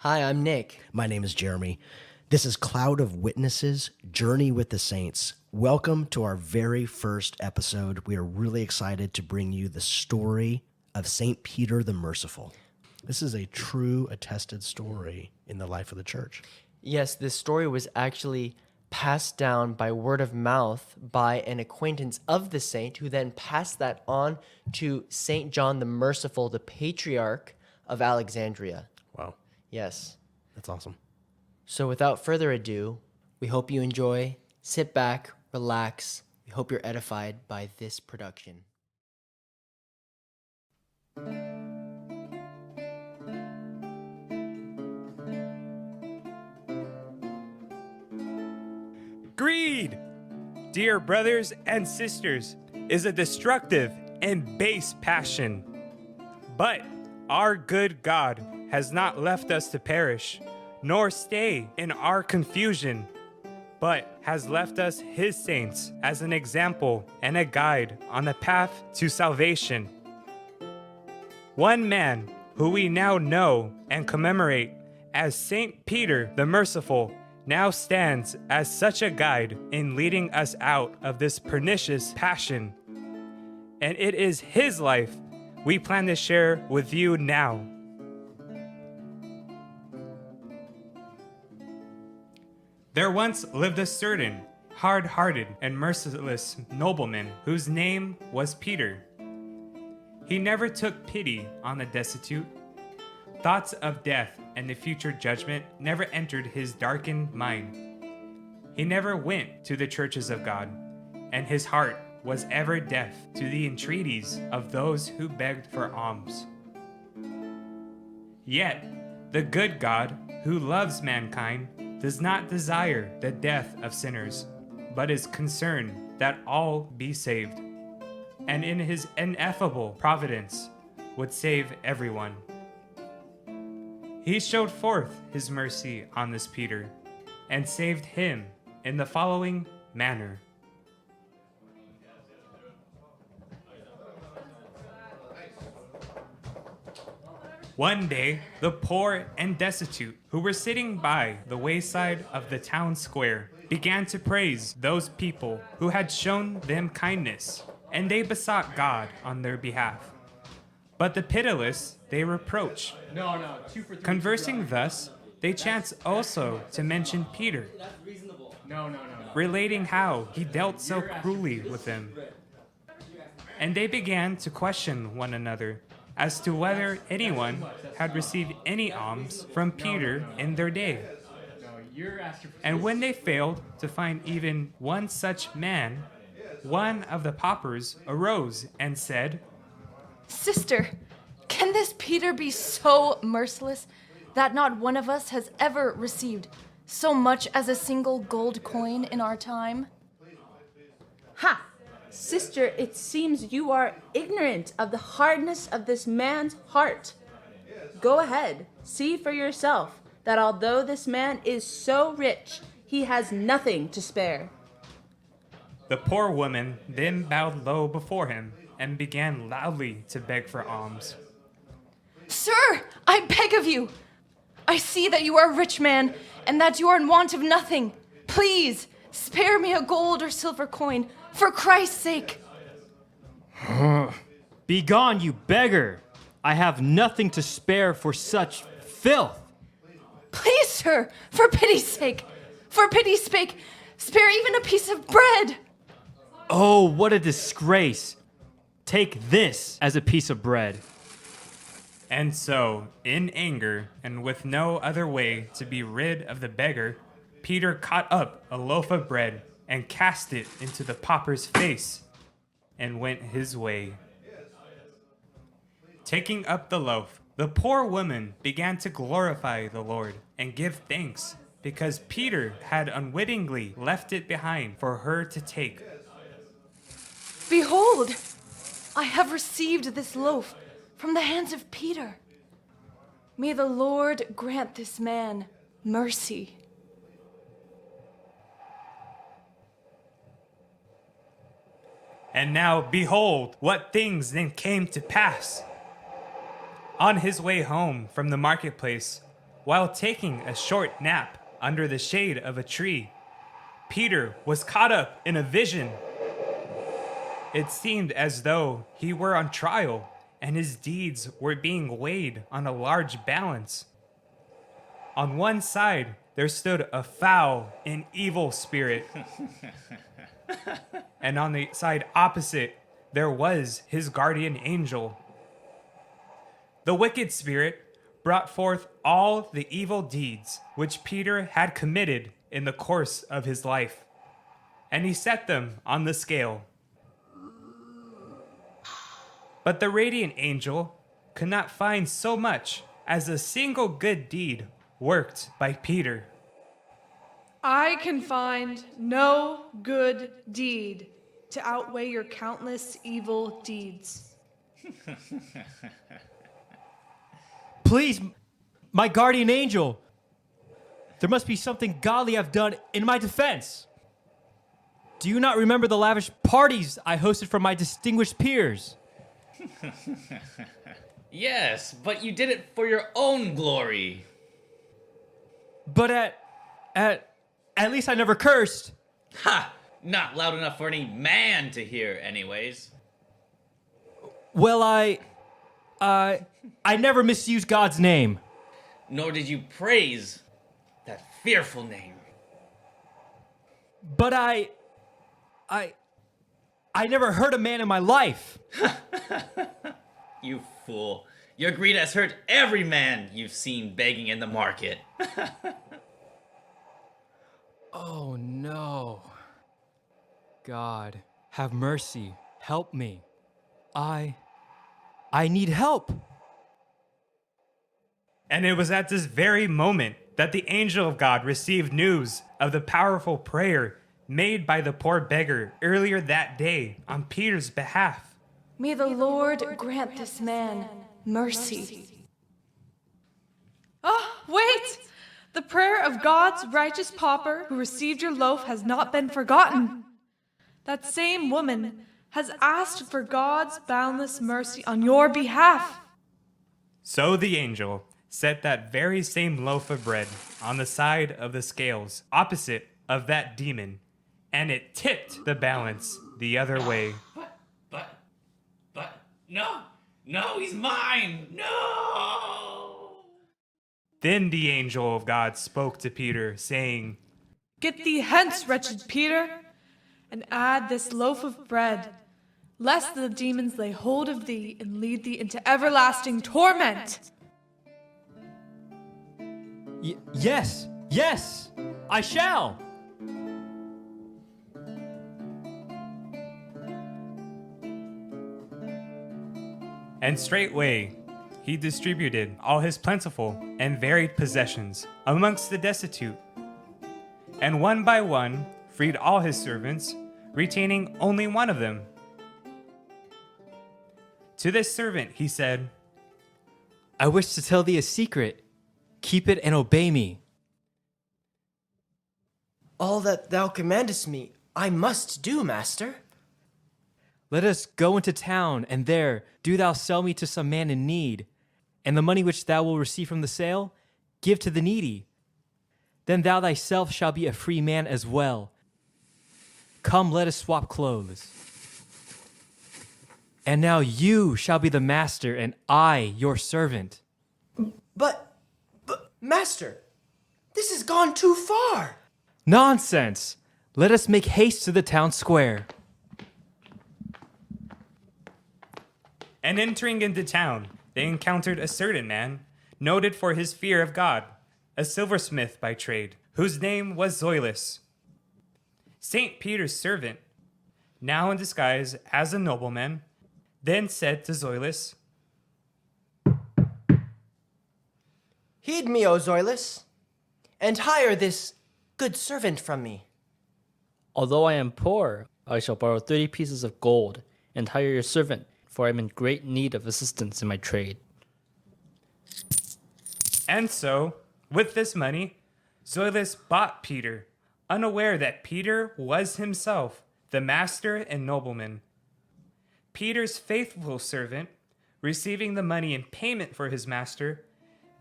Hi, I'm Nick. My name is Jeremy. This is Cloud of Witnesses, Journey with the Saints. Welcome to our very first episode. We are really excited to bring you the story of Saint Peter the Merciful. This is a true attested story in the life of the church. Yes, this story was actually passed down by word of mouth by an acquaintance of the saint who then passed that on to Saint John the Merciful, the patriarch of Alexandria. Wow, Yes. that's awesome. So without further ado, we hope you enjoy. Sit back, relax. We hope you're edified by this production. Greed, dear brothers and sisters, is a destructive and base passion. But our good God has not left us to perish, nor stay in our confusion, but has left us his saints as an example and a guide on the path to salvation. One man who we now know and commemorate as Saint Peter the Merciful now stands as such a guide in leading us out of this pernicious passion. And it is his life we plan to share with you now. There once lived a certain hard-hearted and merciless nobleman whose name was Peter. He never took pity on the destitute. Thoughts of death and the future judgment never entered his darkened mind. He never went to the churches of God, and his heart was ever deaf to the entreaties of those who begged for alms. Yet, the good God who loves mankind does not desire the death of sinners, but is concerned that all be saved, and in his ineffable providence would save everyone. He showed forth his mercy on this Peter, and saved him in the following manner. One day, the poor and destitute who were sitting by the wayside of the town square began to praise those people who had shown them kindness, and they besought God on their behalf. But the pitiless they reproached. Conversing thus, they chanced also to mention Peter, relating how he dealt so cruelly with them. And they began to question one another as to whether anyone had received any alms from Peter in their day. And when they failed to find even one such man, one of the paupers arose and said, Sister, can this Peter be so merciless that not one of us has ever received so much as a single gold coin in our time? Ha! Sister, it seems you are ignorant of the hardness of this man's heart. Go ahead, see for yourself that although this man is so rich, he has nothing to spare. The poor woman then bowed low before him and began loudly to beg for alms. Sir, I beg of you. I see that you are a rich man and that you are in want of nothing. Please, spare me a gold or silver coin, for Christ's sake. Begone, you beggar! I have nothing to spare for such filth. Please, sir, for pity's sake, spare even a piece of bread. Oh, what a disgrace! Take this as a piece of bread. And so, in anger, and with no other way to be rid of the beggar, Peter caught up a loaf of bread and cast it into the pauper's face, and went his way. Taking up the loaf, the poor woman began to glorify the Lord and give thanks, because Peter had unwittingly left it behind for her to take. Behold, I have received this loaf from the hands of Peter. May the Lord grant this man mercy. And now, behold, what things then came to pass. On his way home from the marketplace, while taking a short nap under the shade of a tree, Peter was caught up in a vision. It seemed as though he were on trial and his deeds were being weighed on a large balance. On one side, there stood a foul and evil spirit. And on the side opposite, there was his guardian angel. The wicked spirit brought forth all the evil deeds which Peter had committed in the course of his life, and he set them on the scale. But the radiant angel could not find so much as a single good deed worked by Peter. I can find no good deed to outweigh your countless evil deeds. Please, my guardian angel, there must be something godly I've done in my defense. Do you not remember the lavish parties I hosted for my distinguished peers? Yes, but you did it for your own glory. But at least I never cursed. Ha! Not loud enough for any man to hear, anyways. Well, I never misused God's name. Nor did you praise that fearful name. But I never hurt a man in my life. You fool. Your greed has hurt every man you've seen begging in the market. Oh no. God, have mercy. Help me. I need help. And it was at this very moment that the angel of God received news of the powerful prayer made by the poor beggar earlier that day on Peter's behalf. May the Lord grant this man mercy. Ah, wait! The prayer of God's righteous pauper who received your loaf has not been forgotten. That same woman has asked for God's boundless mercy on your behalf. So the angel set that very same loaf of bread on the side of the scales opposite of that demon, and it tipped the balance the other way. But, no, he's mine, no! Then the angel of God spoke to Peter, saying, Get thee hence, wretched Peter, and add this loaf of bread, lest the demons lay hold of thee and lead thee into everlasting torment. Yes, I shall. And straightway he distributed all his plentiful and varied possessions amongst the destitute, and one by one freed all his servants, retaining only one of them. To this servant he said, I wish to tell thee a secret. Keep it and obey me. All that thou commandest me, I must do, master. Let us go into town, and there do thou sell me to some man in need, and the money which thou wilt receive from the sale, give to the needy. Then thou thyself shalt be a free man as well. Come, let us swap clothes. And now you shall be the master, and I your servant. But, master, this has gone too far. Nonsense! Let us make haste to the town square. and entering into town, they encountered a certain man, noted for his fear of God, a silversmith by trade, whose name was Zoilus. Saint Peter's servant, now in disguise as a nobleman, then said to Zoilus, Heed me, O Zoilus, and hire this good servant from me. Although I am poor, I shall borrow 30 pieces of gold and hire your servant, for I am in great need of assistance in my trade. And so, with this money, Zoilus bought Peter, unaware that Peter was himself the master and nobleman. Peter's faithful servant, receiving the money in payment for his master,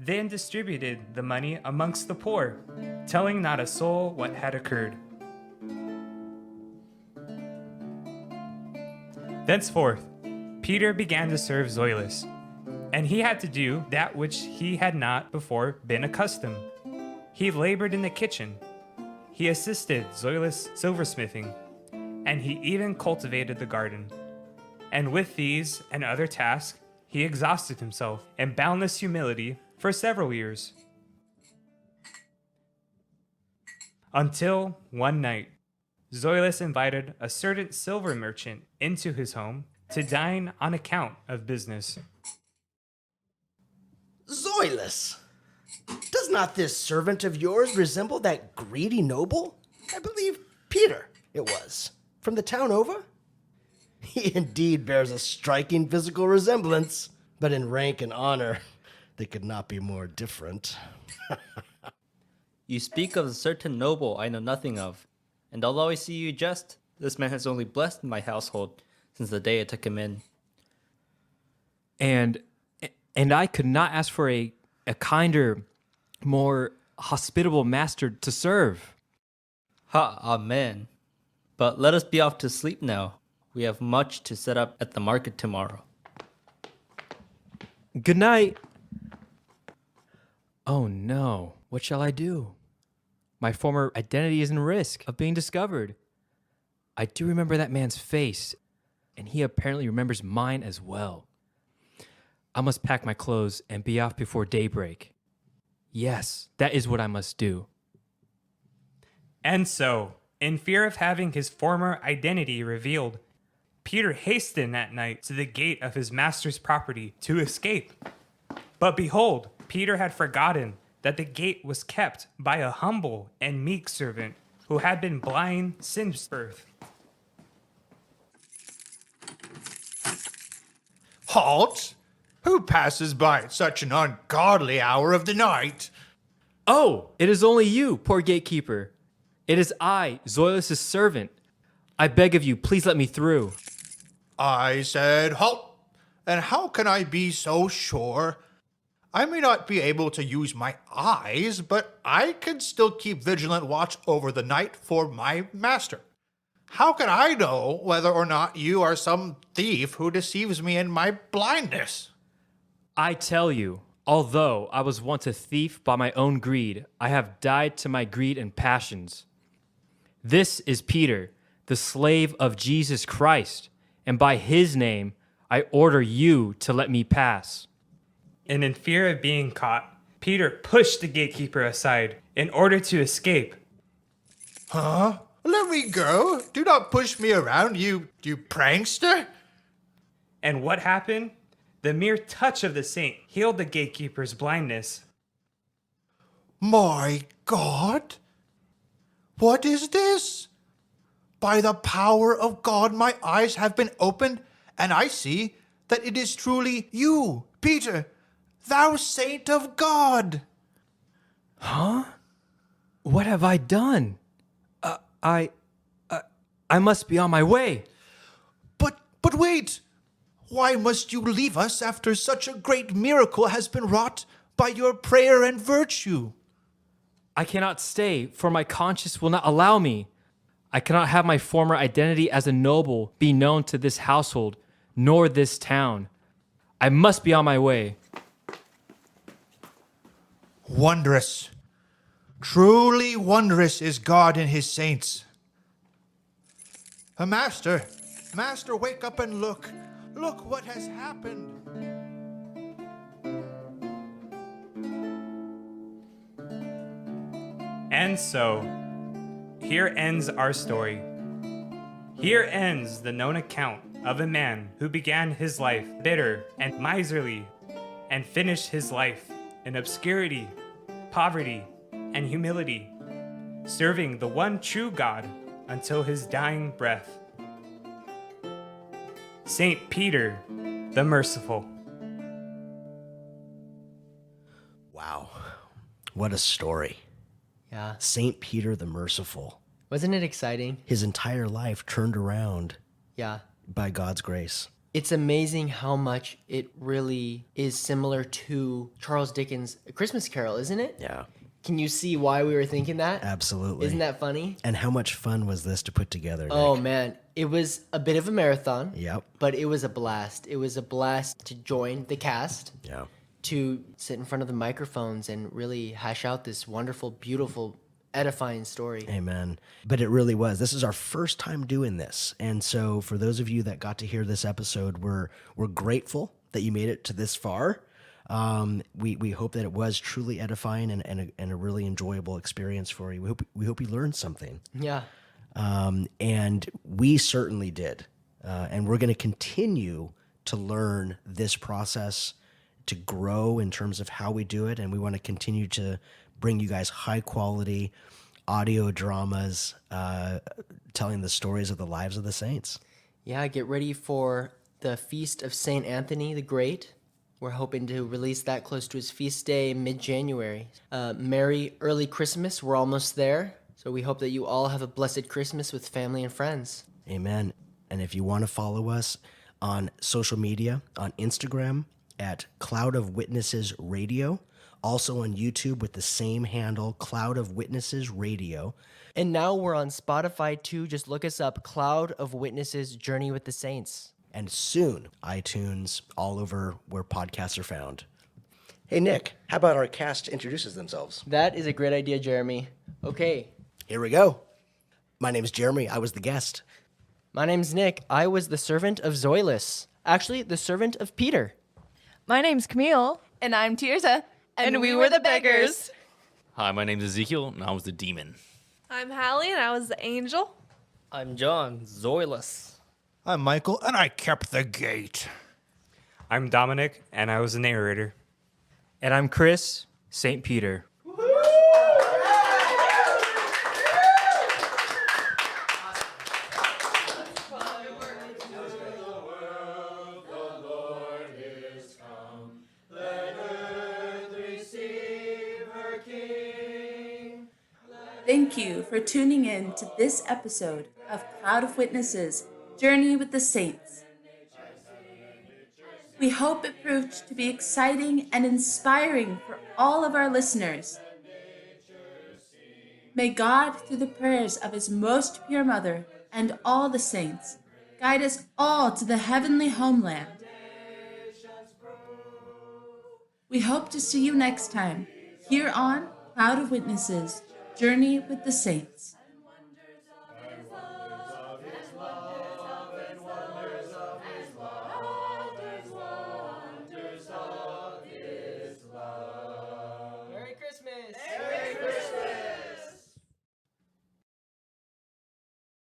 then distributed the money amongst the poor, telling not a soul what had occurred. Thenceforth, Peter began to serve Zoilus, and he had to do that which he had not before been accustomed. He labored in the kitchen. He assisted Zoilus silversmithing, and he even cultivated the garden. And with these and other tasks, he exhausted himself in boundless humility for several years. Until one night, Zoilus invited a certain silver merchant into his home to dine on account of business. Zoilus, does not this servant of yours resemble that greedy noble? I believe Peter it was, from the town over? He indeed bears a striking physical resemblance, but in rank and honor, they could not be more different. You speak of a certain noble I know nothing of, and although I see you jest, this man has only blessed my household since the day I took him in. And I could not ask for a kinder, more hospitable master to serve. Ha, amen. But let us be off to sleep now. We have much to set up at the market tomorrow. Good night. Oh no, what shall I do? My former identity is in risk of being discovered. I do remember that man's face, and he apparently remembers mine as well. I must pack my clothes and be off before daybreak. Yes, that is what I must do. And so, in fear of having his former identity revealed, Peter hastened that night to the gate of his master's property to escape. But behold, Peter had forgotten that the gate was kept by a humble and meek servant who had been blind since birth. Halt! Who passes by at such an ungodly hour of the night? Oh, it is only you, poor gatekeeper. It is I, Zoilus' servant. I beg of you, please let me through. I said halt. And how can I be so sure? I may not be able to use my eyes, but I can still keep vigilant watch over the night for my master. How can I know whether or not you are some thief who deceives me in my blindness? I tell you, although I was once a thief by my own greed, I have died to my greed and passions. This is Peter, the slave of Jesus Christ, and by his name I order you to let me pass. And in fear of being caught, Peter pushed the gatekeeper aside in order to escape. Huh? Let me go. Do not push me around, you prankster. And what happened? The mere touch of the saint healed the gatekeeper's blindness. My God! What is this? By the power of God, my eyes have been opened, and I see that it is truly you, Peter, thou saint of God. Huh? What have I done? I must be on my way. But wait! Why must you leave us after such a great miracle has been wrought by your prayer and virtue? I cannot stay, for my conscience will not allow me. I cannot have my former identity as a noble be known to this household, nor this town. I must be on my way. Wondrous. Truly wondrous is God and his saints. Master, wake up and look. Look what has happened. And so, here ends our story. Here ends the known account of a man who began his life bitter and miserly and finished his life in obscurity, poverty, and humility, serving the one true God until his dying breath. Saint Peter the Merciful. Wow. What a story. Yeah. Saint Peter the Merciful. Wasn't it exciting? His entire life turned around Yeah. by God's grace. It's amazing how much it really is similar to Charles Dickens' A Christmas Carol, isn't it? Yeah, Can you see why we were thinking that? absolutely. Isn't that funny? And how much fun was this to put together, Nick? Oh man, it was a bit of a marathon. Yep. But it was a blast. It was a blast to join the cast, Yeah. to sit in front of the microphones and really hash out this wonderful, beautiful, edifying story. Amen. But it really was. This is our first time doing this. And so for those of you that got to hear this episode, we're grateful that you made it to this far. We hope that it was truly edifying and a really enjoyable experience for you. We hope you learned something. Yeah. And we certainly did. And we're going to continue to learn this process, to grow in terms of how we do it. And we want to continue to bring you guys high quality audio dramas, telling the stories of the lives of the saints. Yeah, get ready for the Feast of Saint Anthony the Great. We're hoping to release that close to his feast day mid-January. Merry early Christmas. We're almost there. So we hope that you all have a blessed Christmas with family and friends. Amen. And if you want to follow us on social media, on Instagram at Cloud of Witnesses Radio, also on YouTube with the same handle, Cloud of Witnesses Radio. And now we're on Spotify too. Just look us up, Cloud of Witnesses Journey with the Saints. And soon, iTunes, all over where podcasts are found. Hey, Nick, how about our cast introduces themselves? That is a great idea, Jeremy. Okay. Here we go. My name is Jeremy. I was the guest. My name's Nick. I was the servant of Zoilus. Actually, the servant of Peter. My name's Camille. And I'm Tirza. And we were the beggars. Hi, my name's Ezekiel, and I was the demon. I'm Hallie, and I was the angel. I'm John, Zoilus. I'm Michael, and I kept the gate. I'm Dominic, and I was the narrator. And I'm Chris, Saint Peter. Thank you for tuning in to this episode of Cloud of Witnesses, Journey with the Saints. We hope it proved to be exciting and inspiring for all of our listeners. May God, through the prayers of His most pure Mother and all the saints, guide us all to the heavenly homeland. We hope to see you next time here on Cloud of Witnesses, Journey with the Saints.